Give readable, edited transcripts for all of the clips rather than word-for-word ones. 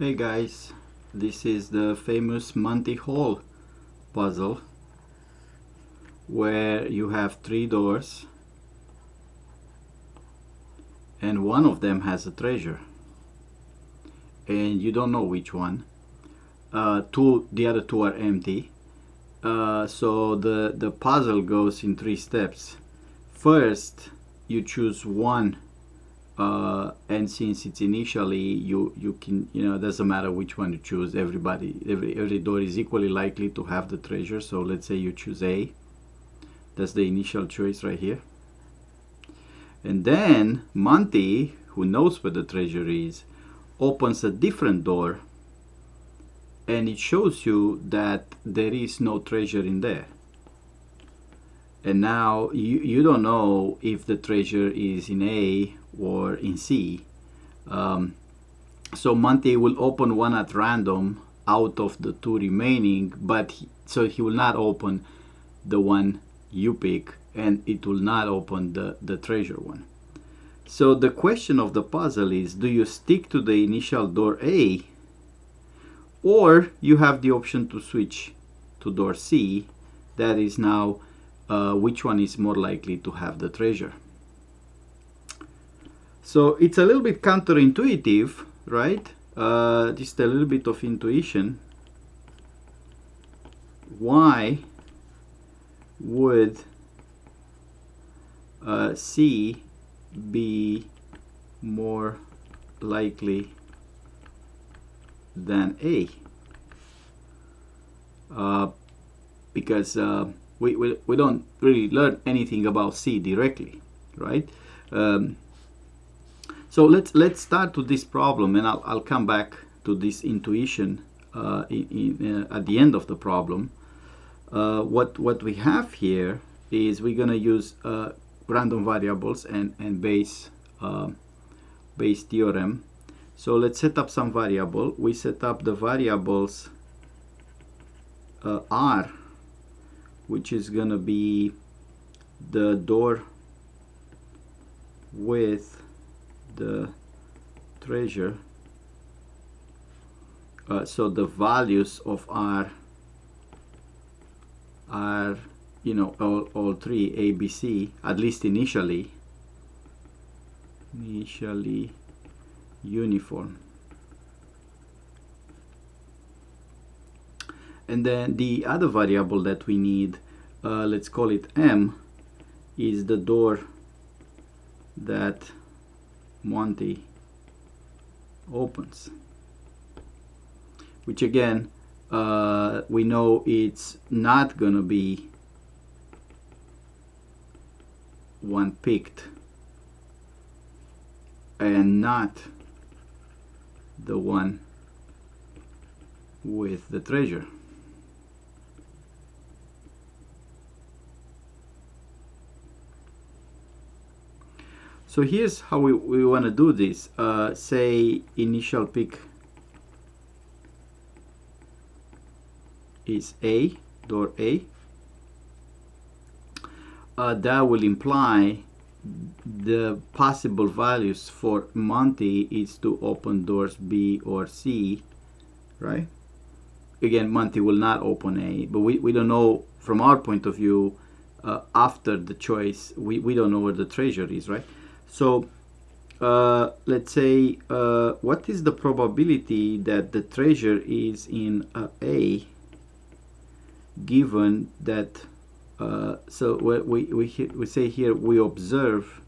Hey guys, this is the famous Monty Hall puzzle where you have 3 doors and one of them has a treasure and you don't know which one. The other two are empty. So the puzzle goes in 3 steps. First, you choose one, and since it's initially, you can, doesn't matter which one you choose. Every door is equally likely to have the treasure. So let's say you choose A. That's the initial choice right here. And then Monty, who knows where the treasure is, opens a different door and it shows you that there is no treasure in there. And now you don't know if the treasure is in A or in C. So Monty will open one at random out of the 2 remaining, so he will not open the one you pick, and it will not open the treasure one. So the question of the puzzle is, do you stick to the initial door A, or you have the option to switch to door C? That is now which one is more likely to have the treasure. So it's a little bit counterintuitive, right? Just a little bit of intuition. Why would C be more likely than A? Because we don't really learn anything about C directly, right? So let's start with this problem, and I'll come back to this intuition at the end of the problem. What we have here is we're gonna use random variables and Bayes theorem. So let's set up some variable. We set up the variables R, which is gonna be the door with the treasure. So the values of R are, all 3, A, B, C, at least initially uniform. And then the other variable that we need, let's call it M, is the door that Monty opens, which again we know it's not gonna be one picked and not the one with the treasure. So here's how we want to do this. Say initial pick is A, door A. That will imply the possible values for Monty is to open doors B or C, right? Again, Monty will not open A, but we don't know from our point of view, after the choice, we don't know where the treasure is, right? So let's say what is the probability that the treasure is in A, given that so we say here we observe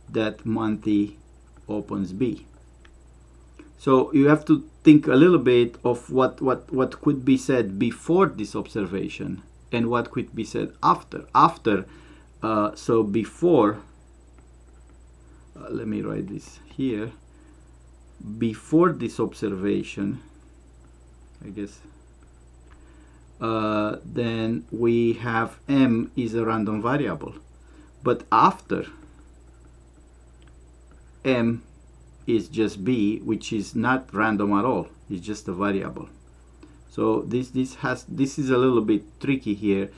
that Monty opens B. So you have to think a little bit of what could be said before this observation and what could be said after. So before, let me write this here. Before this observation, I guess, then we have M is a random variable. But after, M is just B, which is not random at all. It's just a variable. So this is a little bit tricky here.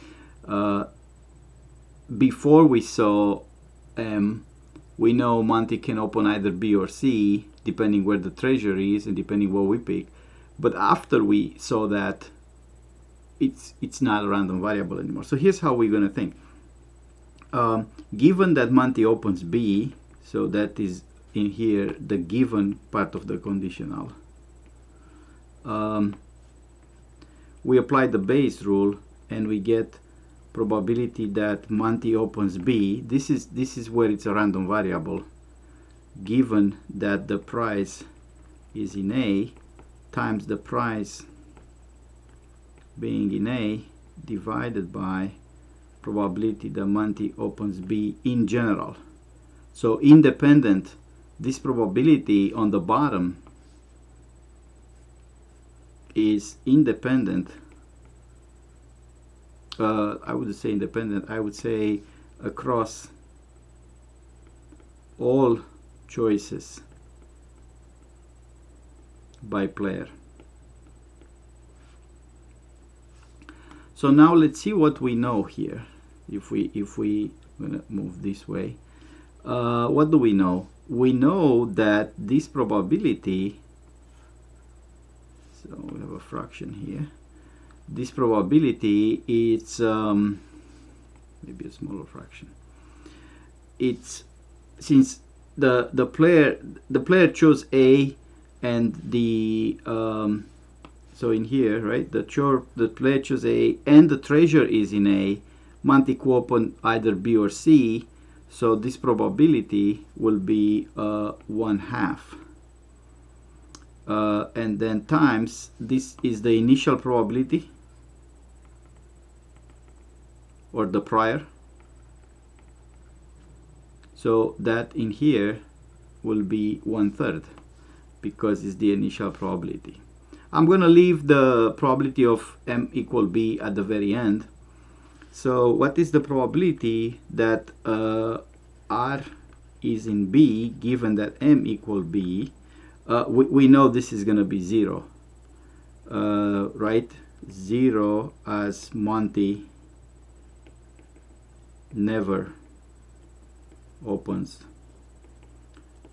Before we saw M, We know Monty can open either B or C, depending where the treasure is and depending what we pick. But after we saw that, it's not a random variable anymore. So here's how we're going to think. Given that Monty opens B, so that is in here the given part of the conditional, we apply the Bayes rule and we get probability that Monty opens B. This is where it's a random variable, given that the price is in A times the price being in A divided by probability that Monty opens B in general. So independent, this probability on the bottom is independent. I would say independent. I would say across all choices by player. So now let's see what we know here. If we gonna move this way, what do we know? We know that this probability, so we have a fraction here, this probability is maybe a smaller fraction. It's since the player chose A and the so in here, right, the player chose A and the treasure is in A, Monty could open either B or C, so this probability will be 1/2. And then times, this is the initial probability or the prior, so that in here will be 1/3 because it's the initial probability. I'm going to leave the probability of M equal B at the very end. So what is the probability that R is in B given that M equal B? We know this is going to be 0, right? 0 as Monty never opens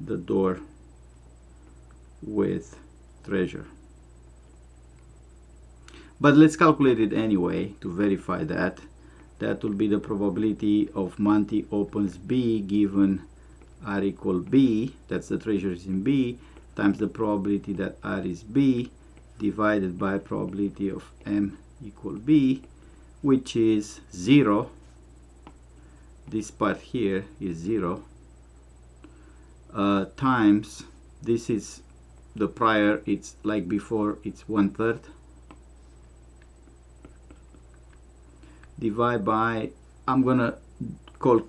the door with treasure. But let's calculate it anyway to verify that. That will be the probability of Monty opens B given R equal B, that's the treasure is in B, times the probability that R is B divided by probability of M equal B, which is 0. This part here is 0, times, this is the prior, it's like before, it's 1/3, divide by, I'm gonna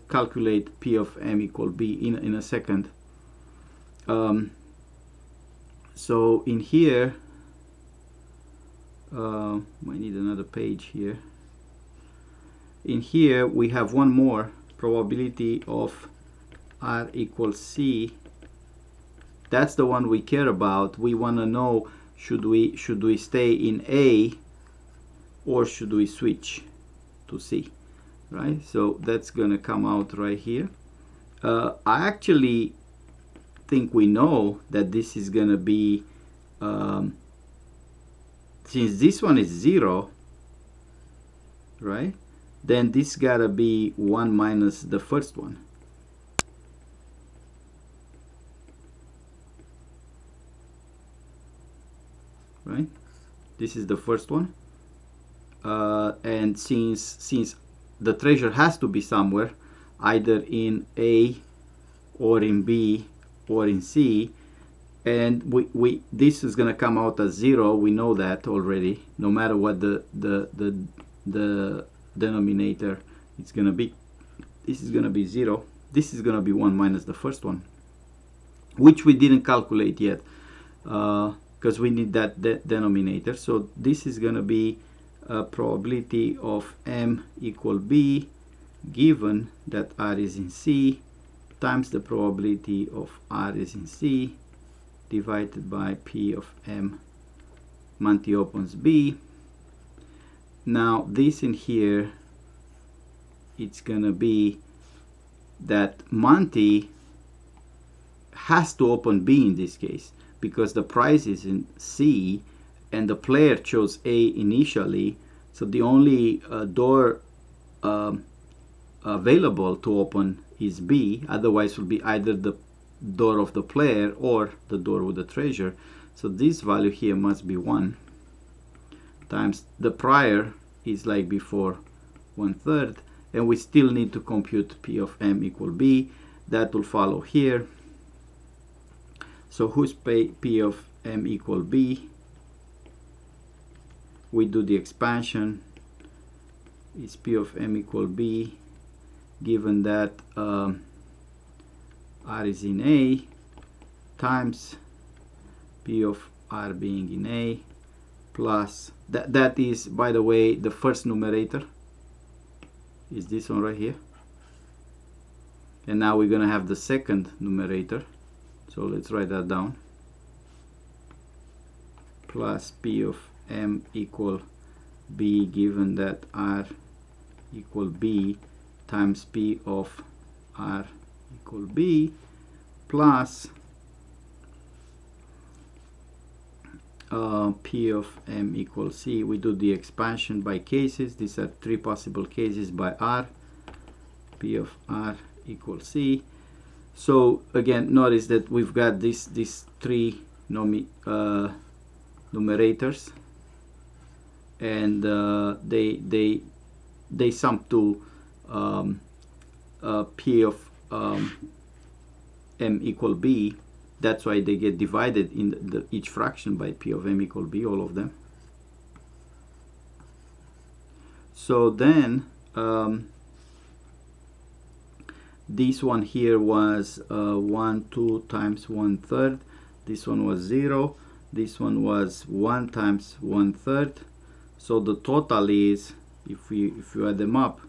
calculate P of M equal B in a second. So in here, might need another page here. In here we have one more probability of R equals C. That's the one we care about. We want to know, should we stay in A or should we switch to C, right? So that's gonna come out right here. I actually think we know that this is gonna be, since this one is 0, right, then this gotta be 1 minus the first one. Right, this is the first one, and since the treasure has to be somewhere, either in A or in B or in C, and this is going to come out as 0. We know that already. No matter what the denominator it's going to be, this is going to be 0. This is going to be 1 minus the first one, which we didn't calculate yet, because we need that denominator. So this is going to be a probability of M equal B given that R is in C times the probability of R is in C divided by P of M, Monty opens B. Now this in here, it's going to be that Monty has to open B in this case, because the price is in C and the player chose A initially, so the only door available to open is B. Otherwise will be either the door of the player or the door with the treasure. So this value here must be 1 times the prior is like before 1/3, and we still need to compute P of M equal B. That will follow here. So who's P of M equal B? We do the expansion. Is P of M equal B, given that R is in A, times P of R being in A, plus that is, by the way, the first numerator is this one right here, and now we're gonna have the second numerator, so let's write that down, plus P of M equal B, given that R equal B, times P of R equal B, plus P of M equals C. We do the expansion by cases. These are 3 possible cases by R. P of R equals C. So again, notice that we've got these 3 numerators, and they sum to P of M equal B. That's why they get divided in each fraction by P of M equal B, all of them. So then this one here was 1, 2 times 1/3. This one was 0. This one was 1 times 1/3. So the total is, if you add them up,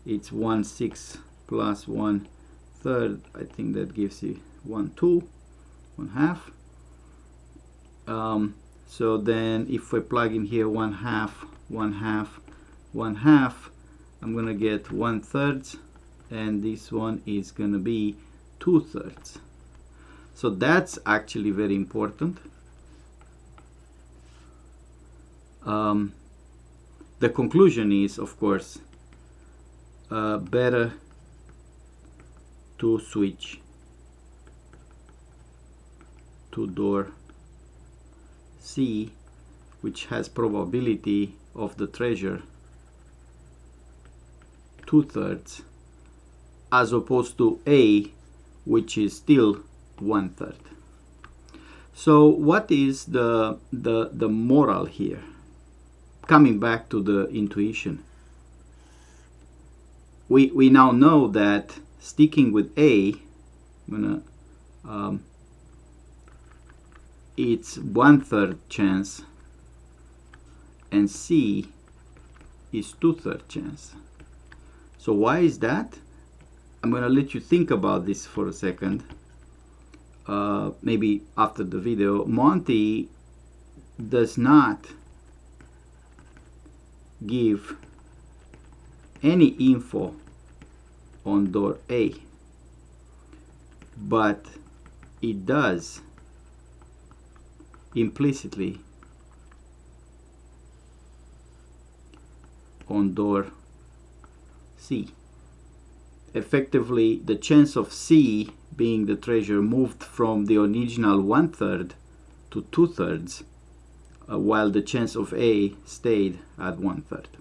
it's 1/6 plus 1/3. I think that gives you 1/2. 1/2. So then if we plug in here 1/2, 1/2, 1/2, I'm gonna get 1/3, and this one is gonna be 2/3. So that's actually very important. The conclusion is, of course, better to switch to door C, which has probability of the treasure 2/3, as opposed to A, which is still 1/3. So what is the moral here? Coming back to the intuition, we now know that sticking with A, I'm gonna it's 1/3 chance, and C is 2/3 chance. So why is that? I'm gonna let you think about this for a second. Maybe after the video. Monty does not give any info on door A, but it does implicitly on door C. Effectively, the chance of C being the treasure moved from the original 1/3 to 2/3, while the chance of A stayed at 1/3.